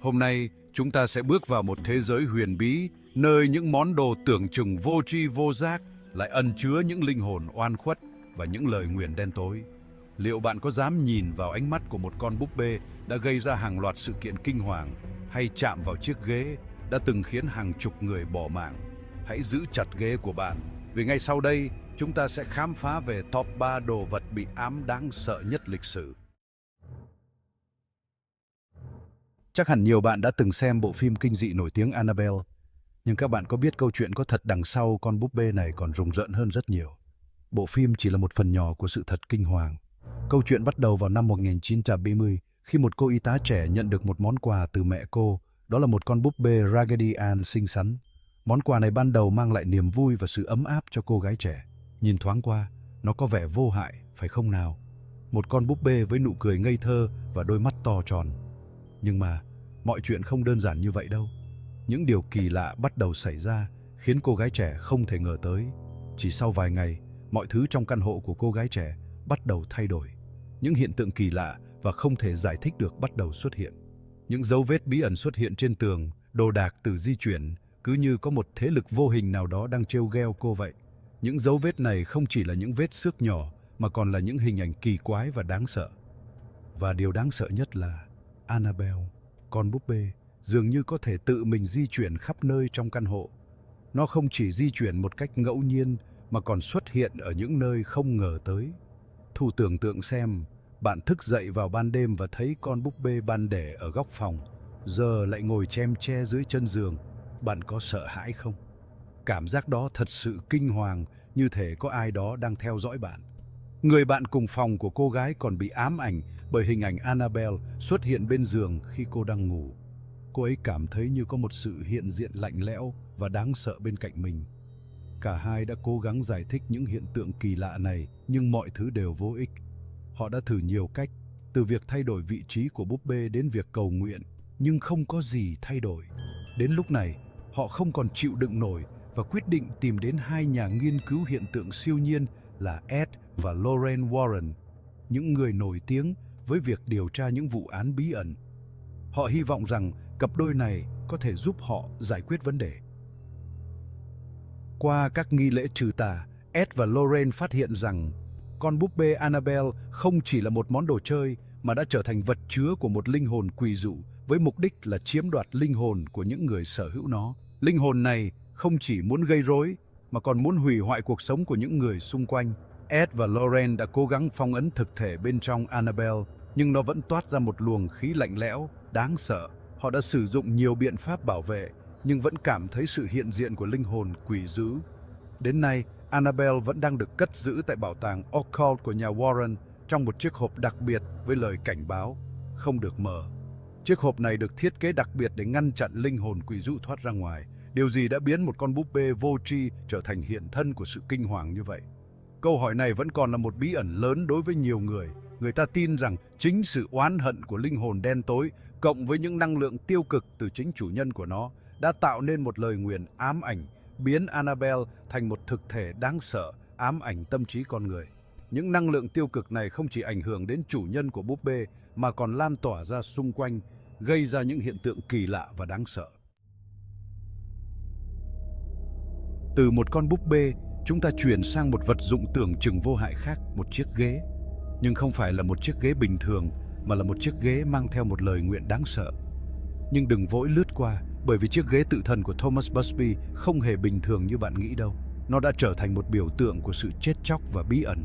Hôm nay, chúng ta sẽ bước vào một thế giới huyền bí, nơi những món đồ tưởng chừng vô tri vô giác lại ẩn chứa những linh hồn oan khuất và những lời nguyền đen tối. Liệu bạn có dám nhìn vào ánh mắt của một con búp bê đã gây ra hàng loạt sự kiện kinh hoàng, hay chạm vào chiếc ghế đã từng khiến hàng chục người bỏ mạng? Hãy giữ chặt ghế của bạn, vì ngay sau đây, chúng ta sẽ khám phá về top 3 đồ vật bị ám đáng sợ nhất lịch sử. Chắc hẳn nhiều bạn đã từng xem bộ phim kinh dị nổi tiếng Annabelle, nhưng các bạn có biết câu chuyện có thật đằng sau con búp bê này còn rùng rợn hơn rất nhiều. Bộ phim chỉ là một phần nhỏ của sự thật kinh hoàng. Câu chuyện bắt đầu vào năm 1970 khi một cô y tá trẻ nhận được một món quà từ mẹ cô, đó là một con búp bê Raggedy Ann xinh xắn. Món quà này ban đầu mang lại niềm vui và sự ấm áp cho cô gái trẻ. Nhìn thoáng qua, nó có vẻ vô hại, phải không nào? Một con búp bê với nụ cười ngây thơ và đôi mắt to tròn. Nhưng mà, mọi chuyện không đơn giản như vậy đâu. Những điều kỳ lạ bắt đầu xảy ra, khiến cô gái trẻ không thể ngờ tới. Chỉ sau vài ngày, mọi thứ trong căn hộ của cô gái trẻ bắt đầu thay đổi. Những hiện tượng kỳ lạ và không thể giải thích được bắt đầu xuất hiện. Những dấu vết bí ẩn xuất hiện trên tường, đồ đạc từ di chuyển, cứ như có một thế lực vô hình nào đó đang trêu ghẹo cô vậy. Những dấu vết này không chỉ là những vết xước nhỏ, mà còn là những hình ảnh kỳ quái và đáng sợ. Và điều đáng sợ nhất là Annabelle, con búp bê, dường như có thể tự mình di chuyển khắp nơi trong căn hộ. Nó không chỉ di chuyển một cách ngẫu nhiên mà còn xuất hiện ở những nơi không ngờ tới. Thử tưởng tượng xem, bạn thức dậy vào ban đêm và thấy con búp bê ban để ở góc phòng, giờ lại ngồi chem che dưới chân giường. Bạn có sợ hãi không? Cảm giác đó thật sự kinh hoàng, như thể có ai đó đang theo dõi bạn. Người bạn cùng phòng của cô gái còn bị ám ảnh bởi hình ảnh Annabelle xuất hiện bên giường khi cô đang ngủ. Cô ấy cảm thấy như có một sự hiện diện lạnh lẽo và đáng sợ bên cạnh mình. Cả hai đã cố gắng giải thích những hiện tượng kỳ lạ này, nhưng mọi thứ đều vô ích. Họ đã thử nhiều cách, từ việc thay đổi vị trí của búp bê đến việc cầu nguyện, nhưng không có gì thay đổi. Đến lúc này, họ không còn chịu đựng nổi và quyết định tìm đến hai nhà nghiên cứu hiện tượng siêu nhiên là Ed và Lorraine Warren, những người nổi tiếng với việc điều tra những vụ án bí ẩn. Họ hy vọng rằng cặp đôi này có thể giúp họ giải quyết vấn đề. Qua các nghi lễ trừ tà, Ed và Lorraine phát hiện rằng con búp bê Annabelle không chỉ là một món đồ chơi mà đã trở thành vật chứa của một linh hồn quỷ dụ với mục đích là chiếm đoạt linh hồn của những người sở hữu nó. Linh hồn này không chỉ muốn gây rối mà còn muốn hủy hoại cuộc sống của những người xung quanh. Ed và Lorraine đã cố gắng phong ấn thực thể bên trong Annabelle, nhưng nó vẫn toát ra một luồng khí lạnh lẽo, đáng sợ. Họ đã sử dụng nhiều biện pháp bảo vệ, nhưng vẫn cảm thấy sự hiện diện của linh hồn quỷ dữ. Đến nay, Annabelle vẫn đang được cất giữ tại bảo tàng Occult của nhà Warren trong một chiếc hộp đặc biệt với lời cảnh báo, không được mở. Chiếc hộp này được thiết kế đặc biệt để ngăn chặn linh hồn quỷ dữ thoát ra ngoài. Điều gì đã biến một con búp bê vô tri trở thành hiện thân của sự kinh hoàng như vậy? Câu hỏi này vẫn còn là một bí ẩn lớn đối với nhiều người. Người ta tin rằng chính sự oán hận của linh hồn đen tối cộng với những năng lượng tiêu cực từ chính chủ nhân của nó đã tạo nên một lời nguyền ám ảnh, biến Annabelle thành một thực thể đáng sợ, ám ảnh tâm trí con người. Những năng lượng tiêu cực này không chỉ ảnh hưởng đến chủ nhân của búp bê mà còn lan tỏa ra xung quanh, gây ra những hiện tượng kỳ lạ và đáng sợ. Từ một con búp bê, chúng ta chuyển sang một vật dụng tưởng chừng vô hại khác, một chiếc ghế. Nhưng không phải là một chiếc ghế bình thường, mà là một chiếc ghế mang theo một lời nguyện đáng sợ. Nhưng đừng vội lướt qua, bởi vì chiếc ghế tự thần của Thomas Busby không hề bình thường như bạn nghĩ đâu. Nó đã trở thành một biểu tượng của sự chết chóc và bí ẩn.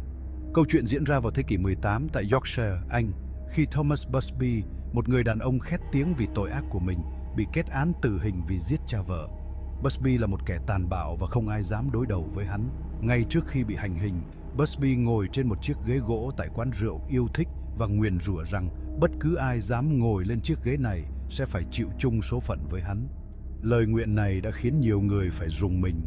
Câu chuyện diễn ra vào thế kỷ 18 tại Yorkshire, Anh, khi Thomas Busby, một người đàn ông khét tiếng vì tội ác của mình, bị kết án tử hình vì giết cha vợ. Busby là một kẻ tàn bạo và không ai dám đối đầu với hắn. Ngay trước khi bị hành hình, Busby ngồi trên một chiếc ghế gỗ tại quán rượu yêu thích và nguyền rủa rằng bất cứ ai dám ngồi lên chiếc ghế này sẽ phải chịu chung số phận với hắn. Lời nguyện này đã khiến nhiều người phải rùng mình.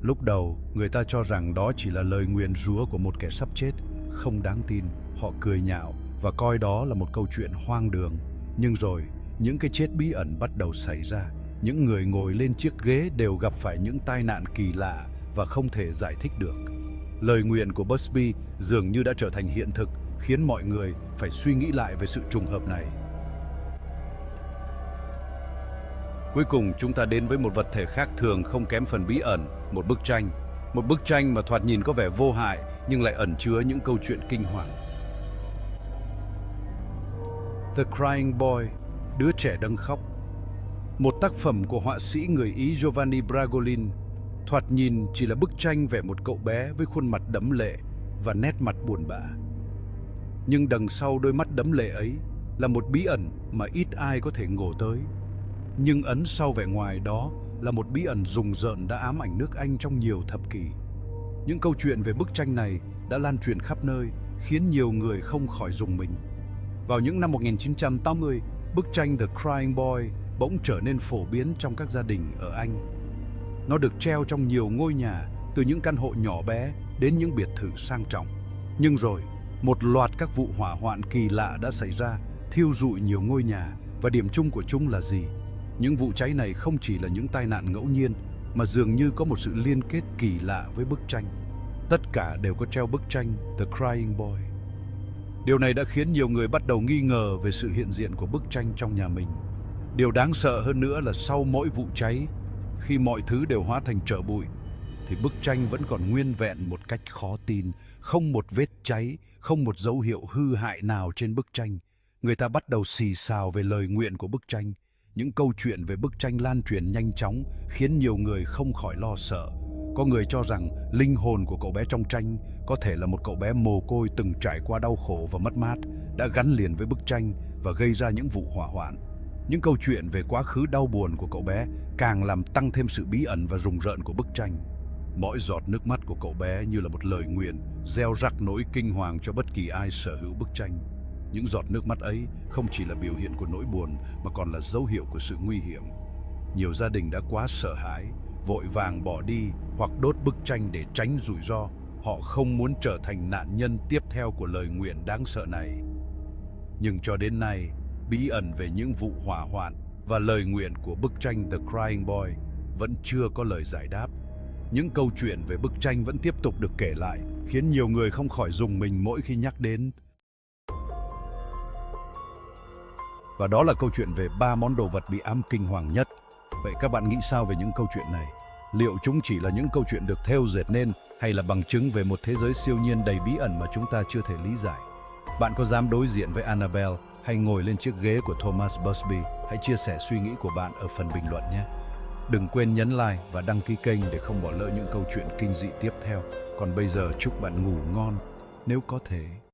Lúc đầu, người ta cho rằng đó chỉ là lời nguyền rủa của một kẻ sắp chết, không đáng tin. Họ cười nhạo và coi đó là một câu chuyện hoang đường. Nhưng rồi, những cái chết bí ẩn bắt đầu xảy ra. Những người ngồi lên chiếc ghế đều gặp phải những tai nạn kỳ lạ và không thể giải thích được. Lời nguyền của Busby dường như đã trở thành hiện thực, khiến mọi người phải suy nghĩ lại về sự trùng hợp này. Cuối cùng chúng ta đến với một vật thể khác thường không kém phần bí ẩn, một bức tranh. Một bức tranh mà thoạt nhìn có vẻ vô hại nhưng lại ẩn chứa những câu chuyện kinh hoàng. The Crying Boy, đứa trẻ đang khóc. Một tác phẩm của họa sĩ người Ý Giovanni Bragolin, thoạt nhìn chỉ là bức tranh về một cậu bé với khuôn mặt đẫm lệ và nét mặt buồn bã. Nhưng đằng sau đôi mắt đẫm lệ ấy là một bí ẩn mà ít ai có thể ngộ tới. Nhưng ẩn sau vẻ ngoài đó là một bí ẩn rùng rợn đã ám ảnh nước Anh trong nhiều thập kỷ. Những câu chuyện về bức tranh này đã lan truyền khắp nơi, khiến nhiều người không khỏi rùng mình. Vào những năm 1980, bức tranh The Crying Boy bỗng trở nên phổ biến trong các gia đình ở Anh. Nó được treo trong nhiều ngôi nhà, từ những căn hộ nhỏ bé đến những biệt thự sang trọng. Nhưng rồi, một loạt các vụ hỏa hoạn kỳ lạ đã xảy ra, thiêu rụi nhiều ngôi nhà, và điểm chung của chúng là gì? Những vụ cháy này không chỉ là những tai nạn ngẫu nhiên, mà dường như có một sự liên kết kỳ lạ với bức tranh. Tất cả đều có treo bức tranh The Crying Boy. Điều này đã khiến nhiều người bắt đầu nghi ngờ về sự hiện diện của bức tranh trong nhà mình. Điều đáng sợ hơn nữa là sau mỗi vụ cháy, khi mọi thứ đều hóa thành tro bụi, thì bức tranh vẫn còn nguyên vẹn một cách khó tin, không một vết cháy, không một dấu hiệu hư hại nào trên bức tranh. Người ta bắt đầu xì xào về lời nguyện của bức tranh. Những câu chuyện về bức tranh lan truyền nhanh chóng, khiến nhiều người không khỏi lo sợ. Có người cho rằng linh hồn của cậu bé trong tranh có thể là một cậu bé mồ côi từng trải qua đau khổ và mất mát, đã gắn liền với bức tranh và gây ra những vụ hỏa hoạn. Những câu chuyện về quá khứ đau buồn của cậu bé càng làm tăng thêm sự bí ẩn và rùng rợn của bức tranh. Mỗi giọt nước mắt của cậu bé như là một lời nguyện, gieo rắc nỗi kinh hoàng cho bất kỳ ai sở hữu bức tranh. Những giọt nước mắt ấy không chỉ là biểu hiện của nỗi buồn mà còn là dấu hiệu của sự nguy hiểm. Nhiều gia đình đã quá sợ hãi, vội vàng bỏ đi hoặc đốt bức tranh để tránh rủi ro. Họ không muốn trở thành nạn nhân tiếp theo của lời nguyện đáng sợ này. Nhưng cho đến nay, bí ẩn về những vụ hỏa hoạn và lời nguyện của bức tranh The Crying Boy vẫn chưa có lời giải đáp. Những câu chuyện về bức tranh vẫn tiếp tục được kể lại, khiến nhiều người không khỏi rùng mình mỗi khi nhắc đến. Và đó là câu chuyện về 3 món đồ vật bị ám kinh hoàng nhất. Vậy các bạn nghĩ sao về những câu chuyện này? Liệu chúng chỉ là những câu chuyện được thêu dệt nên, hay là bằng chứng về một thế giới siêu nhiên đầy bí ẩn mà chúng ta chưa thể lý giải? Bạn có dám đối diện với Annabelle hay ngồi lên chiếc ghế của Thomas Busby? Hãy chia sẻ suy nghĩ của bạn ở phần bình luận nhé. Đừng quên nhấn like và đăng ký kênh để không bỏ lỡ những câu chuyện kinh dị tiếp theo. Còn bây giờ chúc bạn ngủ ngon nếu có thể.